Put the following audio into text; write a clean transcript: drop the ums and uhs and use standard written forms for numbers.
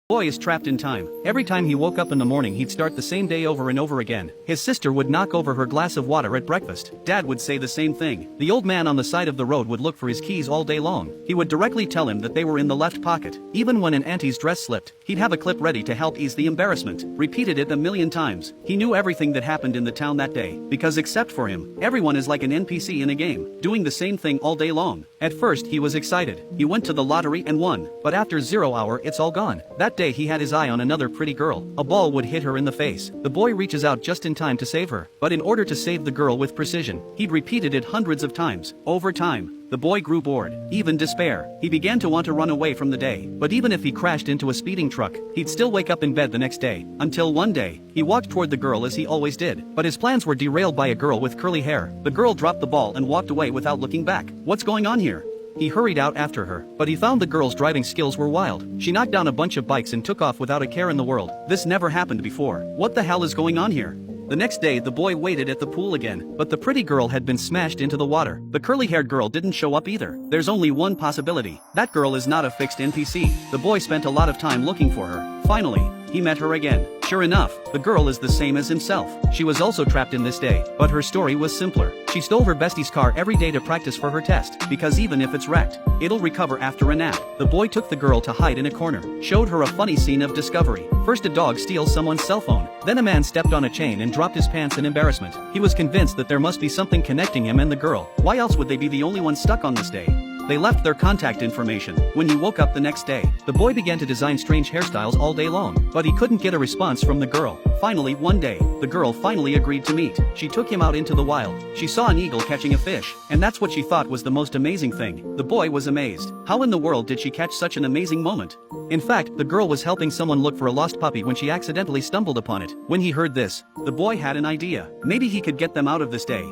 Boy is trapped in time. Every time he woke up in the morning he'd start the same day over and over again. His sister would knock over her glass of water at breakfast. Dad would say the same thing. The old man on the side of the road would look for his keys all day long. He would directly tell him that they were in the left pocket. Even when an auntie's dress slipped, he'd have a clip ready to help ease the embarrassment. Repeated it a million times. He knew everything that happened in the town that day, because except for him, everyone is like an NPC in a game, doing the same thing all day long. At first he was excited. He went to the lottery and won, but after 0 hour it's all gone. That day he had his eye on another pretty girl. A ball would hit her in the face. The boy reaches out just in time to save her, but in order to save the girl with precision, he'd repeated it hundreds of times. Over time, the boy grew bored, even despair. He began to want to run away from the day, but even if he crashed into a speeding truck, he'd still wake up in bed the next day. Until one day, he walked toward the girl as he always did, but his plans were derailed by a girl with curly hair. The girl dropped the ball and walked away without looking back. What's going on here? He hurried out after her, but he found the girl's driving skills were wild. She knocked down a bunch of bikes and took off without a care in the world. This never happened before. What the hell is going on here? The next day the boy waited at the pool again, but the pretty girl had been smashed into the water. The curly-haired girl didn't show up either. There's only one possibility. That girl is not a fixed NPC. The boy spent a lot of time looking for her. Finally, he met her again. Sure enough, the girl is the same as himself. She was also trapped in this day, but her story was simpler. She stole her bestie's car every day to practice for her test, because even if it's wrecked, it'll recover after a nap. The boy took the girl to hide in a corner, showed her a funny scene of discovery. First a dog steals someone's cell phone, then a man stepped on a chain and dropped his pants in embarrassment. He was convinced that there must be something connecting him and the girl. Why else would they be the only ones stuck on this day? They left their contact information. When he woke up the next day, the boy began to design strange hairstyles all day long, but he couldn't get a response from the girl. Finally, one day, the girl finally agreed to meet. She took him out into the wild. She saw an eagle catching a fish, and that's what she thought was the most amazing thing. The boy was amazed. How in the world did she catch such an amazing moment? In fact, the girl was helping someone look for a lost puppy when she accidentally stumbled upon it. When he heard this, the boy had an idea. Maybe he could get them out of this day.